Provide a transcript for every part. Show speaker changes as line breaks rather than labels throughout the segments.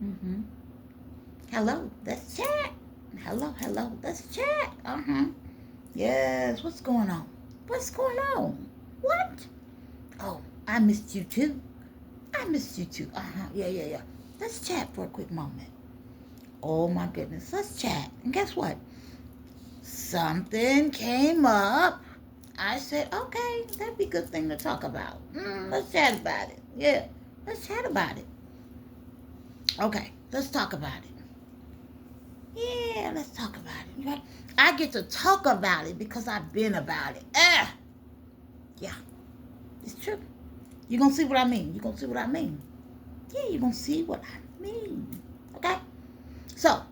Mm-hmm. Hello, let's chat. Hello, hello, let's chat. Uh-huh. Yes, what's going on? What's going on? What? Oh, I missed you too. I missed you too. Uh-huh. Yeah, yeah, yeah. Let's chat for a quick moment. Oh my goodness, let's chat. And guess what? Something came up. I said, okay, that'd be a good thing to talk about. Let's chat about it. Yeah, let's chat about it. Okay, let's talk about it. Yeah, let's talk about it. Right? I get to talk about it because I've been about it. Yeah, it's true. You're going to see what I mean. You're going to see what I mean. Yeah, you're going to see what I mean. Okay? So,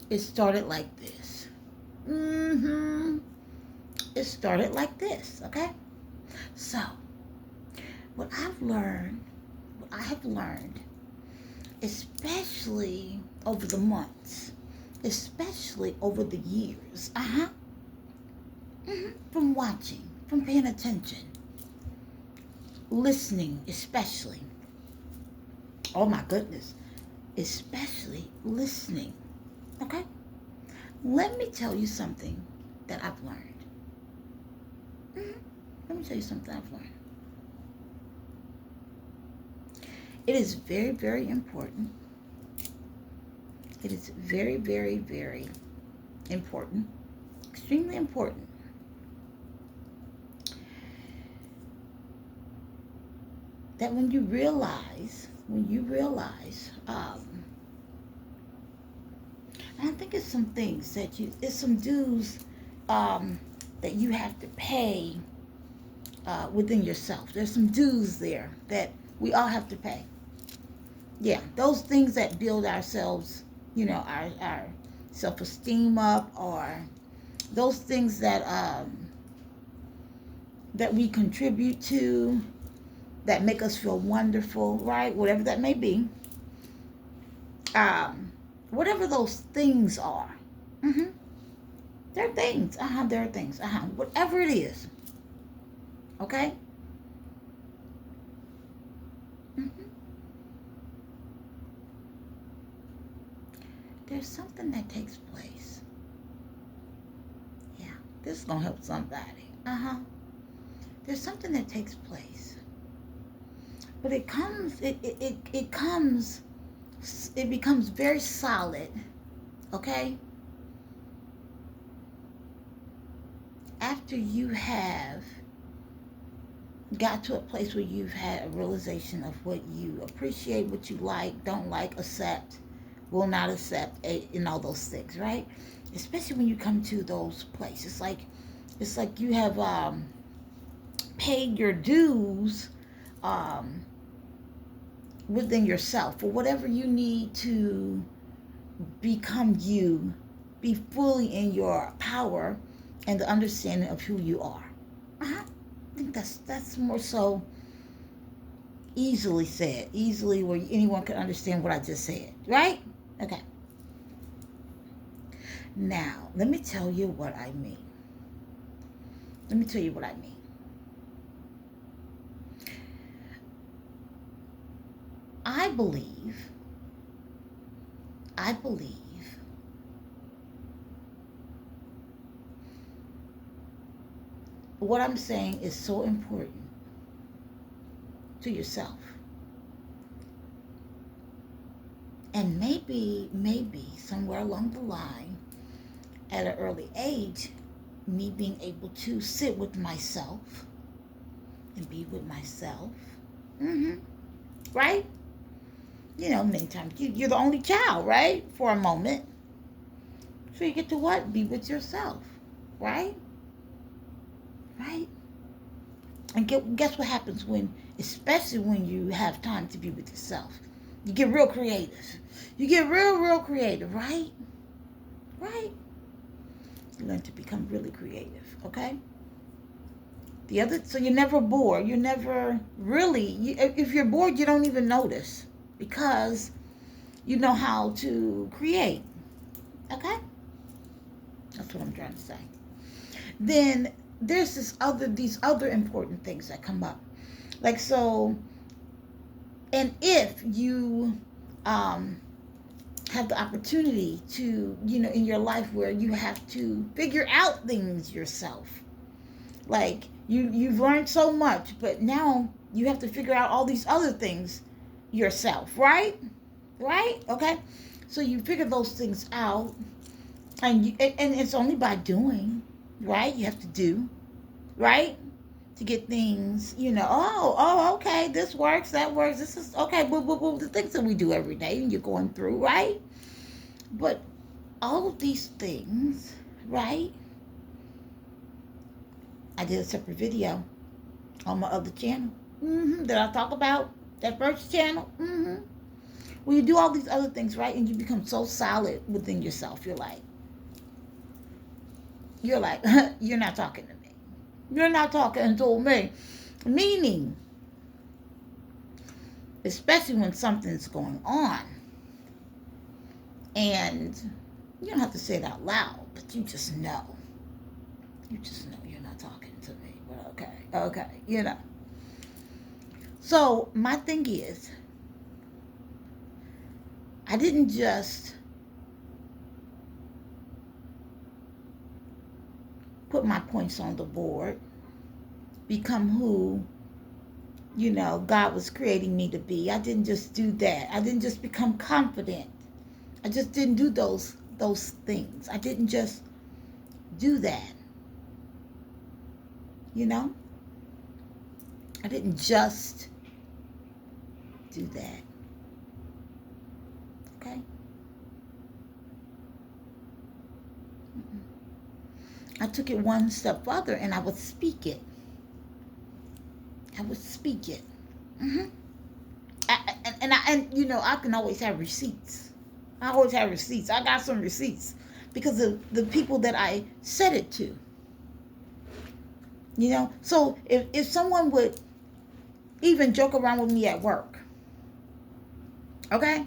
it started like this. Mm-hmm. It started like this. Okay? So, what I've learned, what I have learned, especially over the months, especially over the years, from watching, from paying attention, listening, especially. Oh my goodness, especially listening. Okay? Let me tell you something that I've learned. Mhm. Let me tell you something I've learned. It is very, very important. It is very, very, very important, extremely important that when you realize, and I think it's some things it's some dues um, that you have to pay within yourself. There's some dues there that we all have to pay. Yeah, those things that build ourselves, our self-esteem up, or those things that we contribute to, that make us feel wonderful, right? Whatever that may be, um, whatever those things are. Mm-hmm. There are things. There are things. Whatever it is. Okay. Mm-hmm. There's something that takes place. Yeah, this is gonna help somebody. There's something that takes place, but it comes. It comes. It becomes very solid. Okay. After you have got to a place where you've had a realization of what you appreciate, what you like, don't like, accept, will not accept, and all those things, right? Especially when you come to those places, it's like you have paid your dues um, within yourself for whatever you need to become you, be fully in your power and the understanding of who you are. I think that's more so easily said, easily where anyone can understand what I just said, right? Okay. Now, let me tell you what I mean. Let me tell you what I mean. I believe, I believe what I'm saying is so important to yourself. And maybe somewhere along the line, at an early age, me being able to sit with myself and be with myself. Mm-hmm. Right? Many times you're the only child, right? For a moment. So you get to what? Be with yourself. Right? Right? And guess what happens especially when you have time to be with yourself? You get real creative. You get real, real creative, right? Right? You learn to become really creative, okay? So you're never bored. You're never if you're bored, you don't even notice because you know how to create, okay? That's what I'm trying to say. Then these other important things that come up. Like, so And if you um, have the opportunity to, in your life where you have to figure out things yourself, like you've learned so much, but now you have to figure out all these other things yourself, right? Right? Okay. So you figure those things out, and it's only by doing, right? You have to do, right? To get things, okay, this works, that works, this is okay, boo, boo, boo, the things that we do every day and you're going through, right? But all of these things, right? I did a separate video on my other channel that I talk about, that first channel. When you do all these other things, right, and you become so solid within yourself, you're like, you're not talking to me. You're not talking to me. Meaning, especially when something's going on, and you don't have to say it out loud, but you just know. You just know you're not talking to me. But okay. So my thing is, I didn't just put my points on the board, become who, God was creating me to be. I didn't just do that. I didn't just become confident. I just didn't do those things. I didn't just do that. I didn't just do that. Okay? I took it one step further and I would speak it. I would speak it. I can always have receipts. I always have receipts. I got some receipts because of the people that I said it to. So if someone would even joke around with me at work, okay,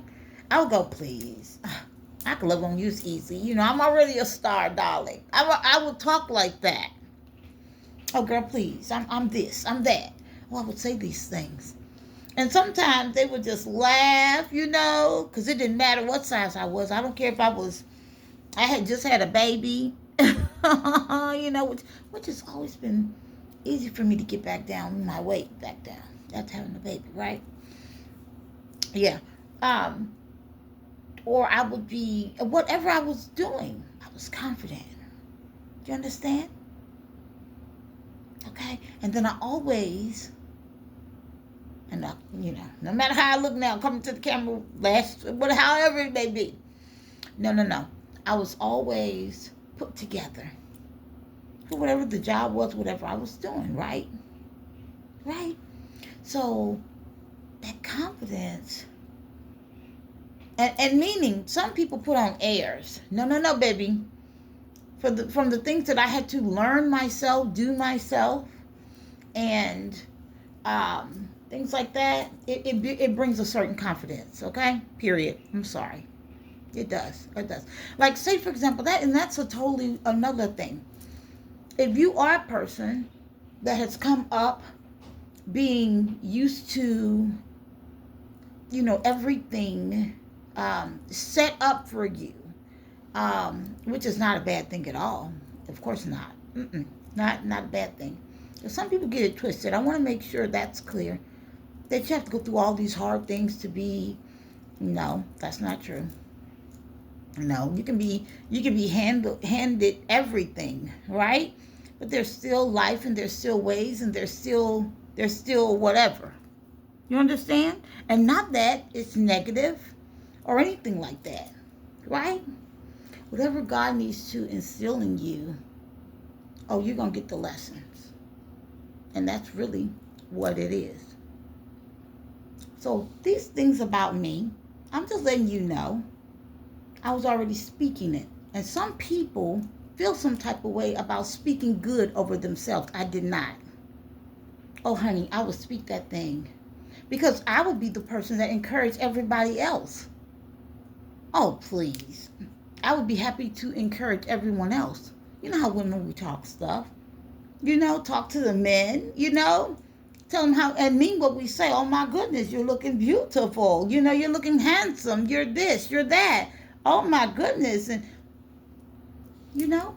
I would go, please. I can love on you easy. I'm already a star, darling. I would talk like that. Oh, girl, please. I'm this. I'm that. Well, I would say these things. And sometimes they would just laugh, because it didn't matter what size I was. I don't care if I had just had a baby, which has always been easy for me to get back down, my weight back down. That's having a baby, right? Yeah. Or I would be, whatever I was doing, I was confident. Do you understand? Okay? And then I always, and no matter how I look now, coming to the camera, however it may be. No. I was always put together for whatever the job was, whatever I was doing, right? Right? So that confidence, and meaning, some people put on airs. No, baby. From the things that I had to learn myself, do myself, and things like that, it brings a certain confidence, okay? Period. I'm sorry. It does. Like, say, for example, that's a totally another thing. If you are a person that has come up being used to, everything set up for you, which is not a bad thing at all. Of course not. Not a bad thing. Some people get it twisted. I want to make sure that's clear. That you have to go through all these hard things to be. No, that's not true. No, you can be handed everything, right? But there's still life, and there's still ways, and there's still whatever. You understand? And not that it's negative or anything like that, right? Whatever God needs to instill in you, you're going to get the lessons. And that's really what it is. So these things about me, I'm just letting you know. I was already speaking it. And some people feel some type of way about speaking good over themselves. I did not. Oh, honey, I would speak that thing. Because I would be the person that encouraged everybody else. Oh, please. I would be happy to encourage everyone else. You know how women, we talk stuff. Talk to the men, Tell them how, and mean what we say. Oh my goodness, you're looking beautiful. You're looking handsome. You're this, you're that. Oh my goodness. And, you know,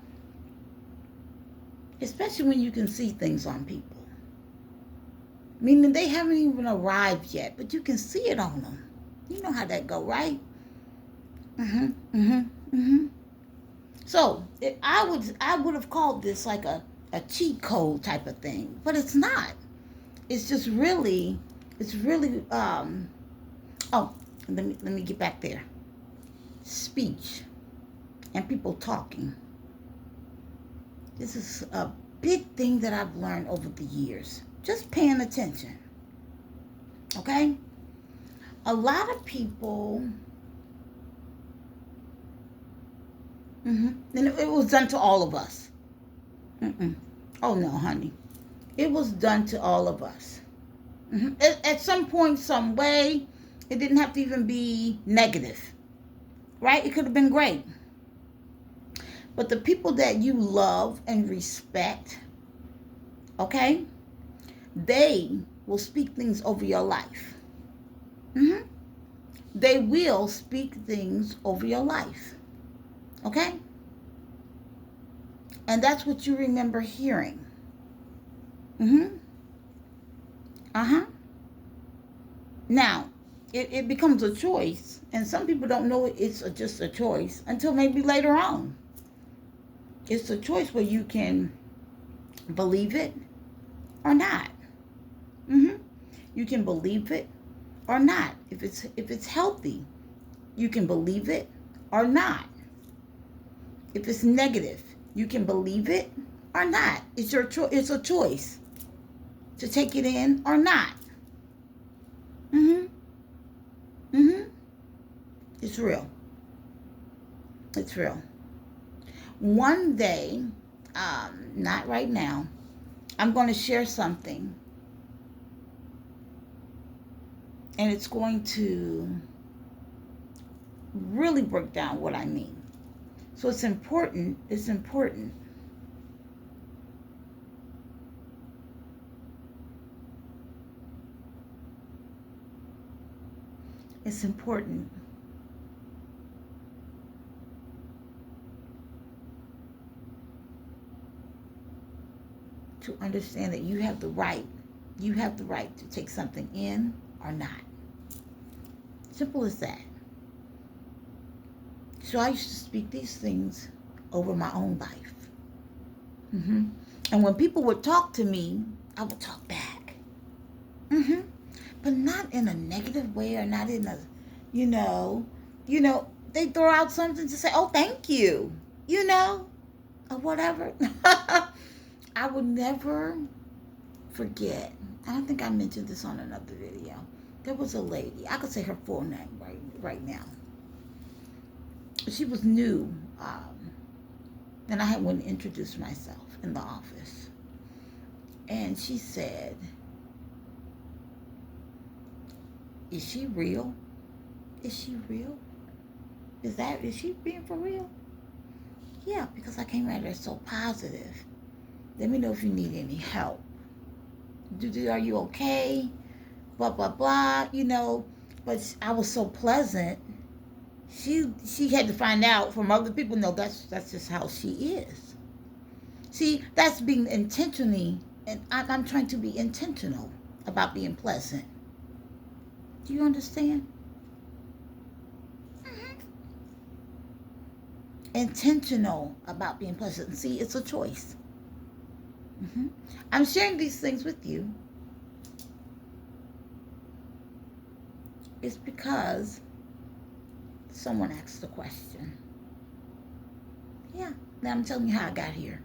especially when you can see things on people. Meaning they haven't even arrived yet, but you can see it on them. You know how that go, right? So I would have called this like a cheat code type of thing, but it's not. It's just really, oh, let me get back there. Speech and people talking. This is a big thing that I've learned over the years. Just paying attention. Okay? A lot of people, and it was done to all of us. Oh no, honey. It was done to all of us. At some point, some way, it didn't have to even be negative. Right? It could have been great. But the people that you love and respect, okay, they will speak things over your life. They will speak things over your life. Okay? And that's what you remember hearing. Now, it becomes a choice, and some people don't know it's just a choice until maybe later on. It's a choice where you can believe it or not. You can believe it or not. If it's healthy, you can believe it or not. If it's negative, you can believe it or not. It's your it's a choice to take it in or not. It's real. It's real. One day, not right now, I'm going to share something, and it's going to really break down what I mean. So it's important. It's important. It's important. To understand that you have the right to take something in or not. Simple as that. So I used to speak these things over my own life. And when people would talk to me, I would talk back. But not in a negative way, or not in a, they throw out something to say, oh, thank you, or whatever. I would never forget. I don't think I mentioned this on another video. There was a lady. I could say her full name right now. She was new, and I went and introduced myself in the office. And she said, "Is she real? Is she real? Is she being for real?" Yeah, because I came at her so positive. Let me know if you need any help. Are you okay? Blah, blah, blah, But I was so pleasant. She had to find out from other people, no, that's just how she is. See, that's being intentionally, and I'm trying to be intentional about being pleasant. Do you understand? Intentional about being pleasant. See, it's a choice. I'm sharing these things with you. It's because someone asked the question. Yeah, now I'm telling you how I got here.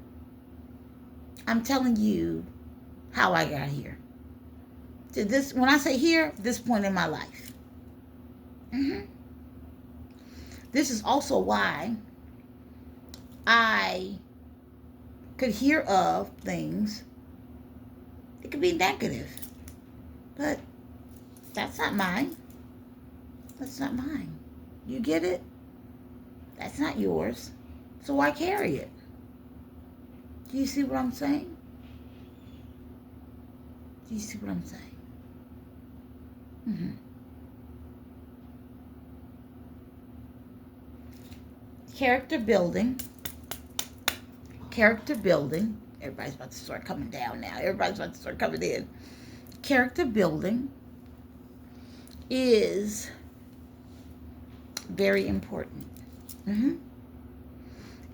I'm telling you how I got here. To this, when I say here, this point in my life. This is also why I could hear of things. It could be negative, but that's not mine. That's not mine. You get it? That's not yours. So why carry it? Do you see what I'm saying? Do you see what I'm saying? Mm-hmm. Character building. Character building. Everybody's about to start coming down now. Everybody's about to start coming in. Character building is very important. Mm-hmm.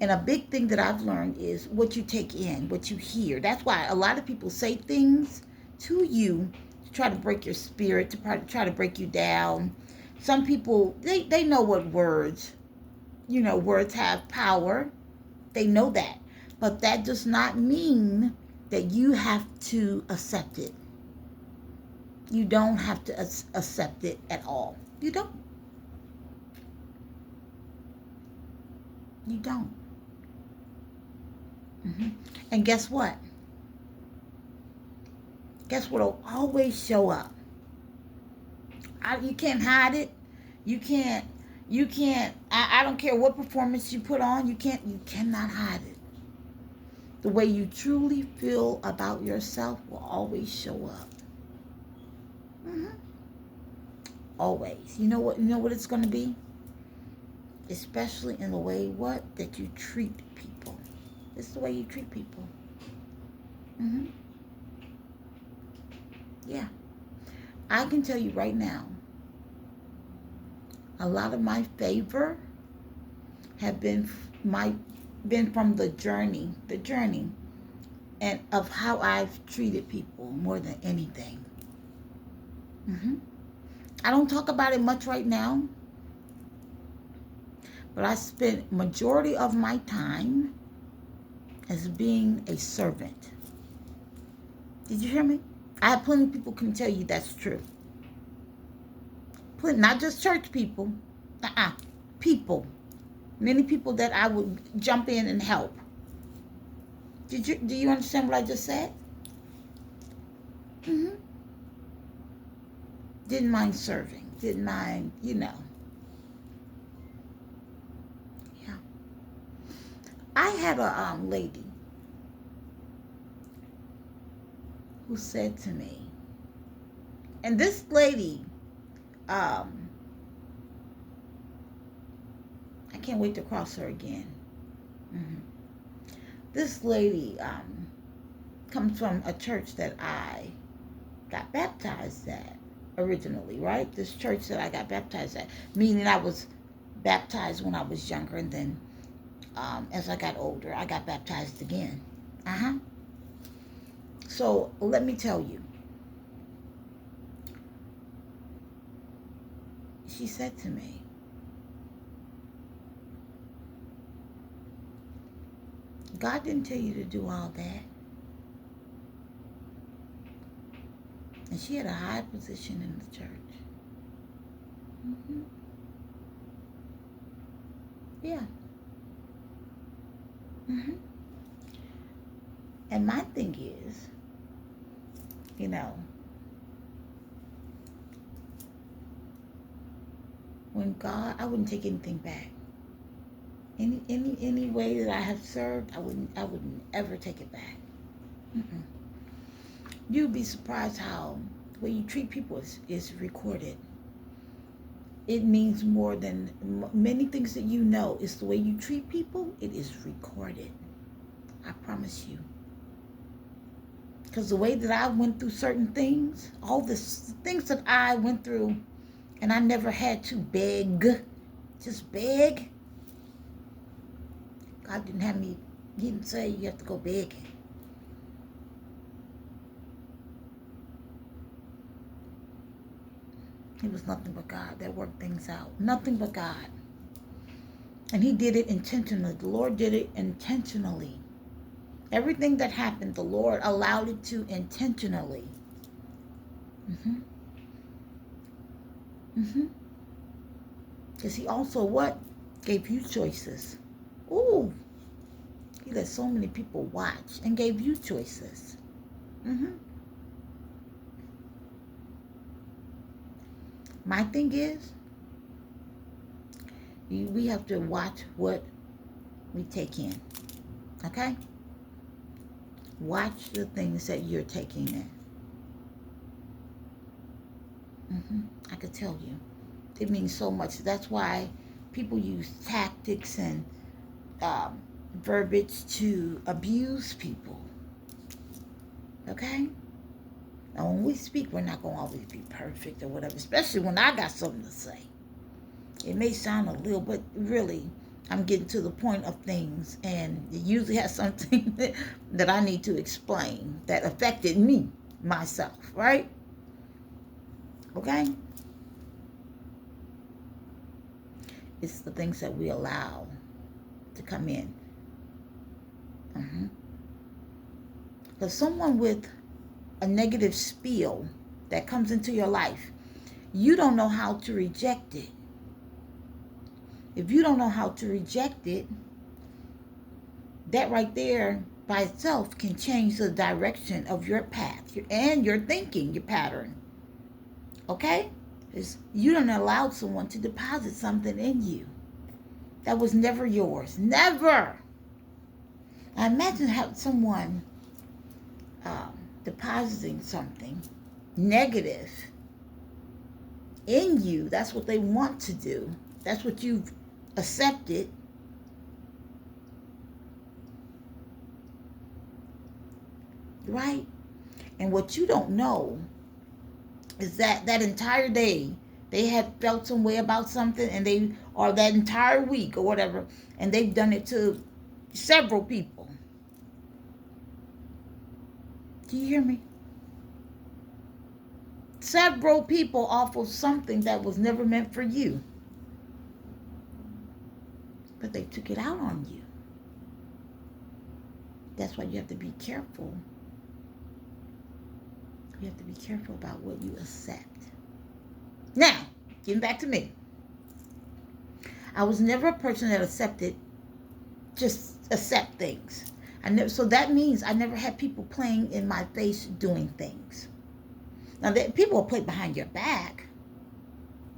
And a big thing that I've learned is what you take in, what you hear. That's why a lot of people say things to you to try to break your spirit, to try to break you down. Some people, they know what words, words have power. They know that. But that does not mean that you have to accept it. You don't have to accept it at all. You don't. You don't. Mm-hmm. And guess what? Guess what will always show up? You can't hide it. You can't. You can't. I don't care what performance you put on. You cannot hide it. The way you truly feel about yourself will always show up. Mm-hmm. Always. You know what? You know what it's going to be. Especially in the way that you treat people. It's the way you treat people. Mm-hmm. Yeah. I can tell you right now, a lot of my favor have been from the journey, and of how I've treated people more than anything. Mm-hmm. I don't talk about it much right now, but I spent majority of my time as being a servant. Did you hear me? I have plenty of people can tell you that's true. Not just church people. People. Many people that I would jump in and help. Do you understand what I just said? Mm-hmm. Didn't mind serving. Didn't mind, Yeah. I had a lady who said to me, and this lady, I can't wait to cross her again. Mm-hmm. This lady comes from a church that I got baptized at originally, right? This church that I got baptized at, meaning I was baptized when I was younger, and then as I got older, I got baptized again. So let me tell you, she said to me, God didn't tell you to do all that. And she had a high position in the church. Mm-hmm. Yeah. Mm-hmm. And my thing is, when God, I wouldn't take anything back. Any way that I have served, I wouldn't ever take it back. Mm-mm. You'd be surprised how the way you treat people is recorded. It means more than many things that you know. It's the way you treat people. It is recorded. I promise you. Because the way that I went through certain things, all the things that I went through, and I never had to beg, just beg. God didn't have me, He didn't say you have to go begging. It was nothing but God that worked things out. Nothing but God. And He did it intentionally. The Lord did it intentionally. Everything that happened, the Lord allowed it to intentionally. Mm-hmm. Mm-hmm. Because He also what? Gave you choices. Ooh. He let so many people watch and gave you choices. Mm-hmm. My thing is, we have to watch what we take in. Okay? Watch the things that you're taking in. I could tell you. It means so much. That's why people use tactics and um, verbiage to abuse people. Okay? Now, when we speak, we're not going to always be perfect or whatever, especially when I got something to say. It may sound a little, but really, I'm getting to the point of things, and it usually has something that I need to explain that affected me, myself, right? Okay? It's the things that we allow to come in. Because someone with a negative spiel that comes into your life, you don't know how to reject it. If you don't know how to reject it, that right there by itself can change the direction of your path and your thinking, your pattern. Okay? It's, you don't allow someone to deposit something in you that was never yours. Never! I imagine how someone depositing something negative in you. That's what they want to do. That's what you've accepted. Right? And what you don't know is that entire day they had felt some way about something, and or that entire week or whatever, and they've done it to several people. Do you hear me? Several people off of something that was never meant for you. But they took it out on you. That's why you have to be careful. You have to be careful about what you accept. Now, getting back to me. I was never a person that just accept things. So that means I never had people playing in my face doing things. Now, people will play behind your back.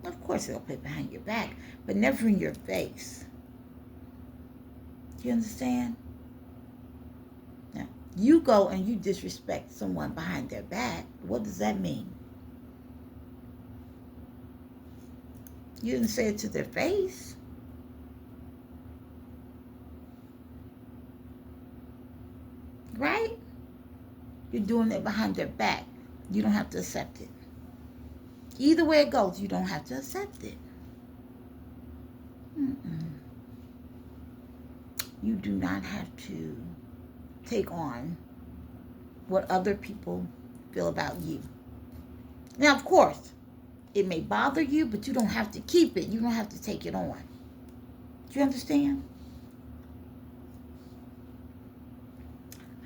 Of course they'll play behind your back, but never in your face. Do you understand? Now, you go and you disrespect someone behind their back. What does that mean? You didn't say it to their face. Right? You're doing it behind their back. You don't have to accept it. Either way it goes, you don't have to accept it. You do not have to take on what other people feel about you. Now, of course, it may bother you, but you don't have to keep it. You don't have to take it on. Do you understand?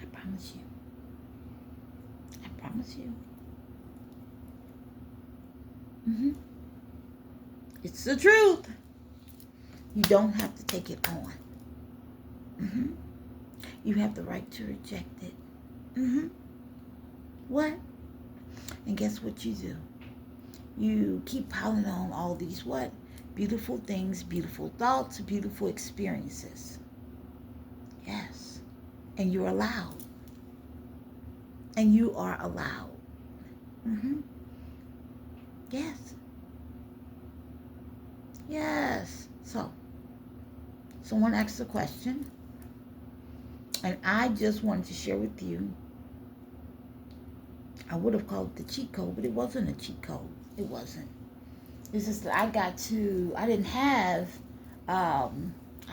I promise you. I promise you. It's the truth. You don't have to take it on. You have the right to reject it. What? And guess what you do? You keep piling on all these what? Beautiful things, beautiful thoughts, beautiful experiences. Yes. And you're allowed. And you are allowed. Yes. Yes. So, someone asked a question, and I just wanted to share with you. I would have called it the cheat code, but it wasn't a cheat code. It wasn't. It's just that I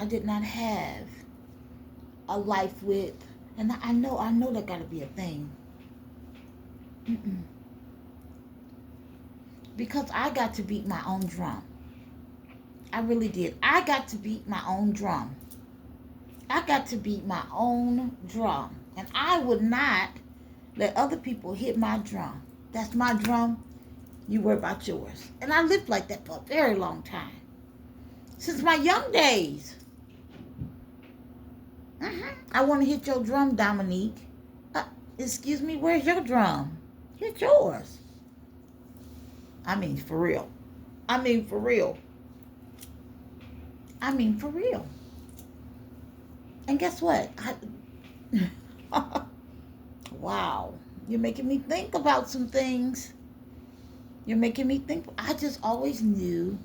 did not have a life with, and I know that got to be a thing. Because I got to beat my own drum. I really did. I got to beat my own drum. I got to beat my own drum. And I would not let other people hit my drum. That's my drum. You worry about yours. And I lived like that for a very long time. Since my young days. I want to hit your drum, Dominique. Excuse me, where's your drum? Hit yours. I mean, for real. I mean, for real. And guess what? Wow. You're making me think about some things. You're making me think. I just always knew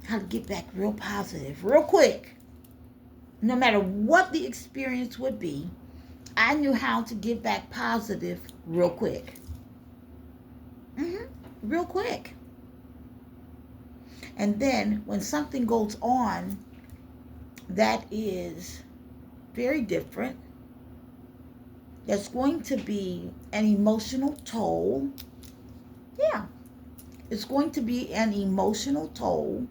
how to get back real positive, real quick. No matter what the experience would be, I knew how to get back positive real quick. Mm-hmm. Real quick. And then when something goes on that is very different, that's going to be an emotional toll. Yeah, it's going to be an emotional toll.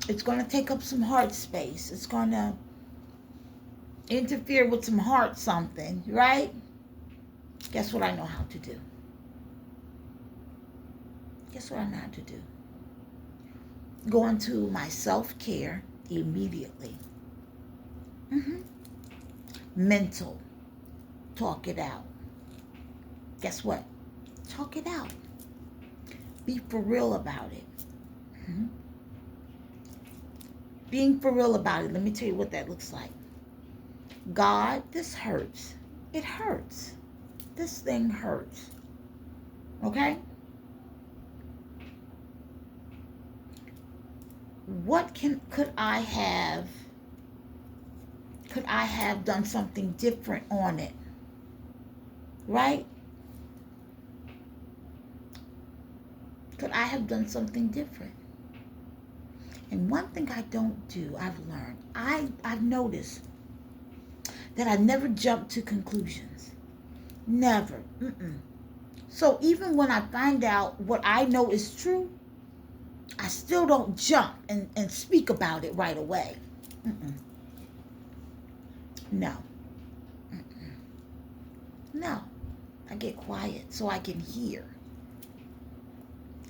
It's going to take up some heart space. It's going to interfere with some heart something, right? Guess what I know how to do? Guess what I know how to do? Go into my self-care immediately. Mm-hmm. Mental. Talk it out. Guess what? Talk it out. Be for real about it. Mm-hmm. Being for real about it. Let me tell you what that looks like. God, this hurts. It hurts. This thing hurts. Okay? What could I have done something different on it? Right? Could I have done something different? And one thing I don't do, I've learned, I've noticed that I never jump to conclusions. Never. Mm-mm. So even when I find out what I know is true, I still don't jump and speak about it right away. Mm-mm. No. Mm-mm. No. I get quiet so I can hear.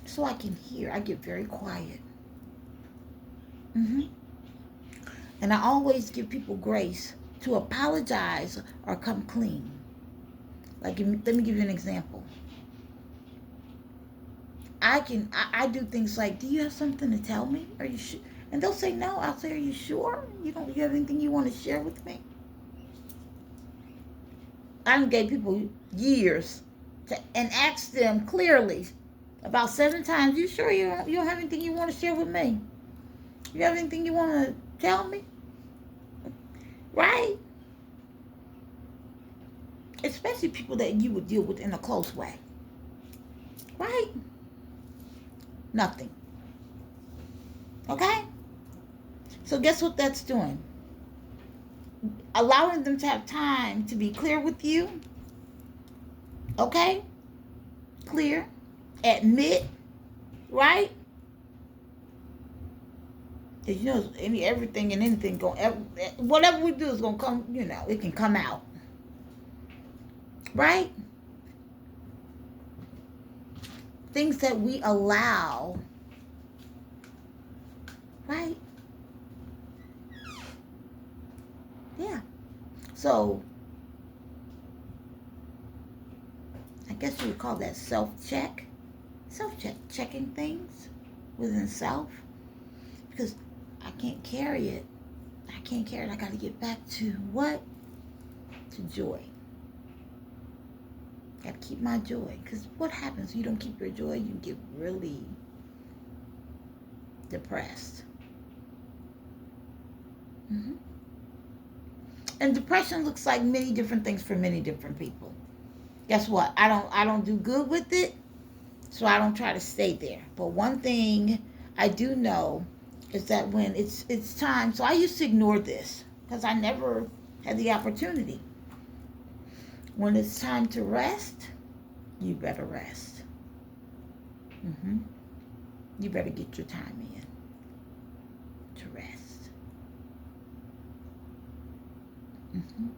So I can hear. I get very quiet. Mm-hmm. And I always give people grace to apologize or come clean. Like, let me give you an example. I do things like, do you have something to tell me? Are you sure? And they'll say no. I'll say, are you sure? You have anything you want to share with me? I done gave people years and asked them clearly about 7 times, you sure you don't have anything you want to share with me? You have anything you want to tell me? Right? Especially people that you would deal with in a close way. Right? Nothing. Okay? So guess what that's doing? Allowing them to have time to be clear with you. Okay? Clear. Admit. Right? Because everything and anything whatever we do is going to come, it can come out. Right? Things that we allow. Right? Yeah. So, I guess you would call that self-check. Self-check. Checking things within self. Because I can't carry it. I got to get back to what? To joy. Got to keep my joy. Because what happens if you don't keep your joy? You get really depressed. Mm-hmm. And depression looks like many different things for many different people. Guess what? I don't do good with it, so I don't try to stay there. But one thing I do know is that when it's time, so I used to ignore this because I never had the opportunity. When it's time to rest, you better rest. Mm-hmm. You better get your time in to rest. Mm-hmm.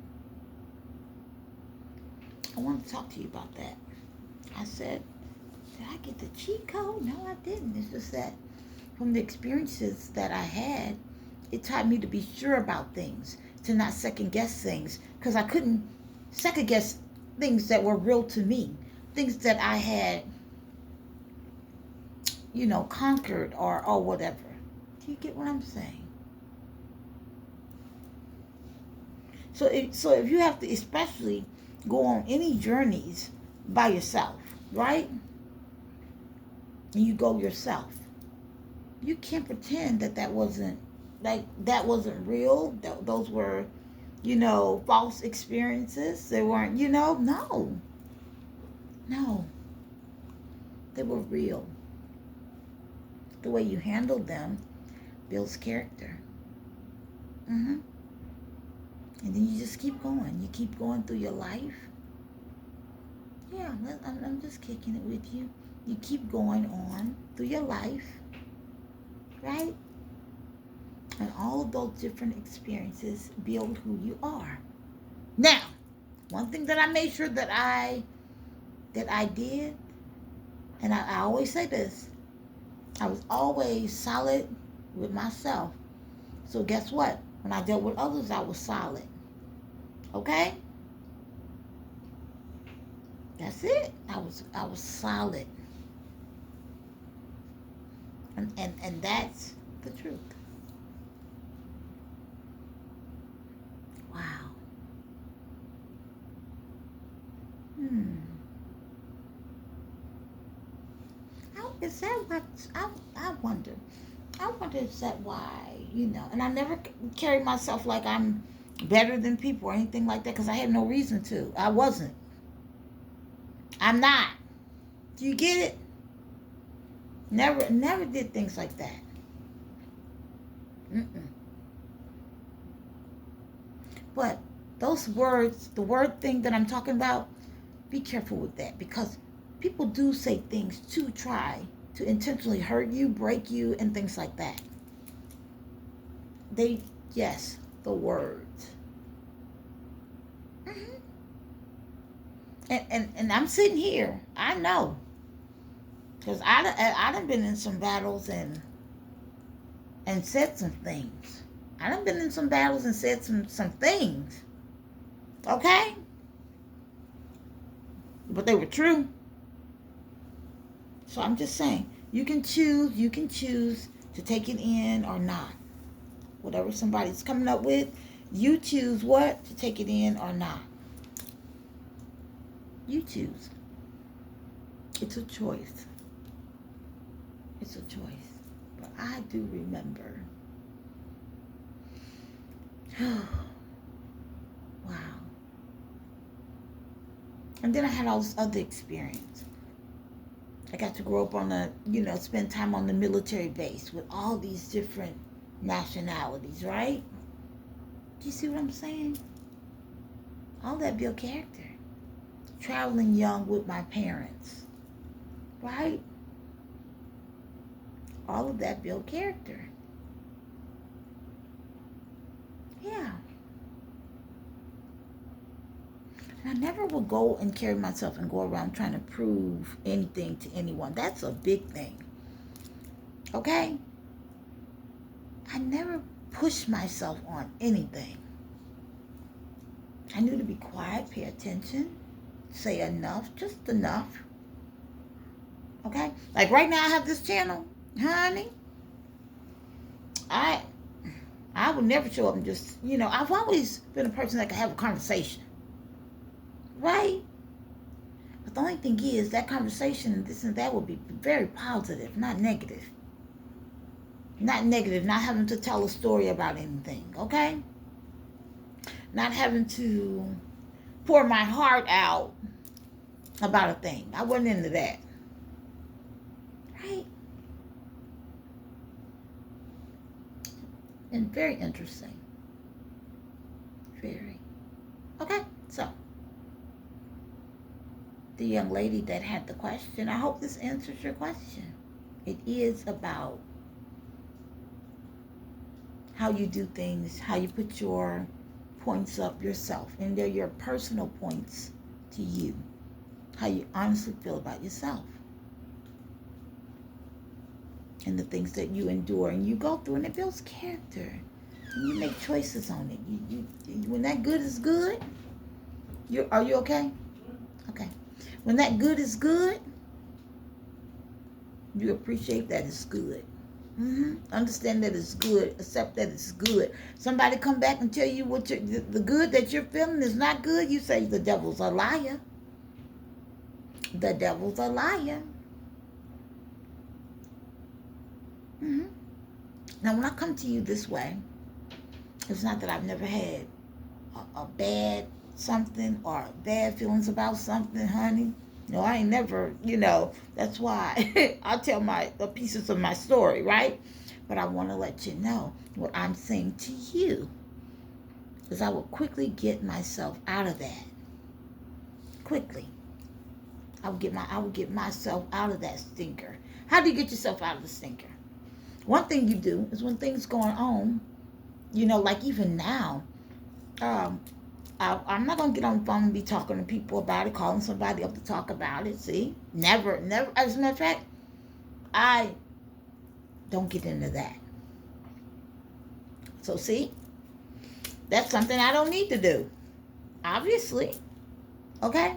I want to talk to you about that. I said, did I get the cheat code? No, I didn't. It's just that from the experiences that I had, it taught me to be sure about things, to not second guess things, because I couldn't second guess things that were real to me, things that I had, conquered or whatever. Do you get what I'm saying? So if you have to especially go on any journeys by yourself, right? and you go yourself. You can't pretend that that wasn't real. Those were, false experiences. They weren't, no, they were real. The way you handled them builds character. hmm And then you just keep going. You keep going through your life. Yeah, I'm just kicking it with you. You keep going on through your life, right? And all of those different experiences build who you are. Now, one thing that I made sure that I did, and I always say this, I was always solid with myself. So guess what? When I dealt with others, I was solid. Okay? That's it. I was solid. And that's the truth. Wow. Hmm. Is that what I wonder? I wonder is that why, and I never carry myself like I'm better than people or anything like that because I had no reason to. I wasn't. I'm not. Do you get it? Never did things like that. Mm-mm. But those words, the word thing that I'm talking about, be careful with that because people do say things to try to intentionally hurt you, break you, and things like that. Yes, the words. hmm And I'm sitting here. I know because I done been in some battles and said some things. I done been in some battles and said some things. Okay, but they were true. So I'm just saying, you can choose. You can choose to take it in or not. Whatever somebody's coming up with, you choose what to take it in or not. You choose. It's a choice. It's a choice. But I do remember. Wow. And then I had all this other experience. I got to grow up spend time on the military base with all these different nationalities, right? Do you see what I'm saying? All that built character. Traveling young with my parents, right? All of that built character. Yeah. And I never will go and carry myself and go around trying to prove anything to anyone. That's a big thing. Okay? I never pushed myself on anything. I knew to be quiet, pay attention, say enough, just enough. Okay? Like right now I have this channel, honey. I would never show up and just, I've always been a person that can have a conversation. Right? But the only thing is that conversation, this and that, will be very positive, not negative. Not negative, not having to tell a story about anything, okay? Not having to pour my heart out about a thing. I wasn't into that. Right? And very interesting. Very. Okay, so the young lady that had the question, I hope this answers your question. It is about how you do things, how you put your points up yourself, and they're your personal points to you, how you honestly feel about yourself and the things that you endure and you go through, and it builds character and you make choices on it. You when that good is good, are you okay? Okay. When that good is good, you appreciate that it's good. Understand that it's good. Accept that it's good. Somebody come back and tell you the good that you're feeling is not good. You say the devil's a liar. The devil's a liar. Hmm. Now, when I come to you this way, it's not that I've never had a bad something or bad feelings about something, honey. No, I ain't never, that's why I tell the pieces of my story, right? But I want to let you know what I'm saying to you, because I will quickly get myself out of that. Quickly. I would get myself out of that stinker. How do you get yourself out of the stinker? One thing you do is when things going on, like even now, um, I'm not gonna get on the phone and be talking to people about it, calling somebody up to talk about it. See, never, never. As a matter of fact, I don't get into that. So see, that's something I don't need to do. Obviously, okay.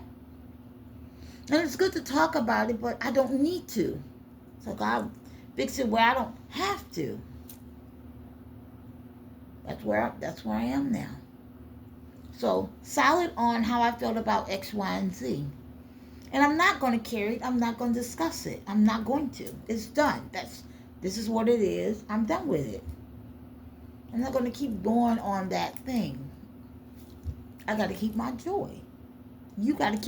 And it's good to talk about it, but I don't need to. So God fix it where I don't have to. That's where I am now. So solid on how I felt about X, Y, and Z. And I'm not going to carry it. I'm not going to discuss it. I'm not going to. It's done. This is what it is. I'm done with it. I'm not going to keep going on that thing. I got to keep my joy. You got to keep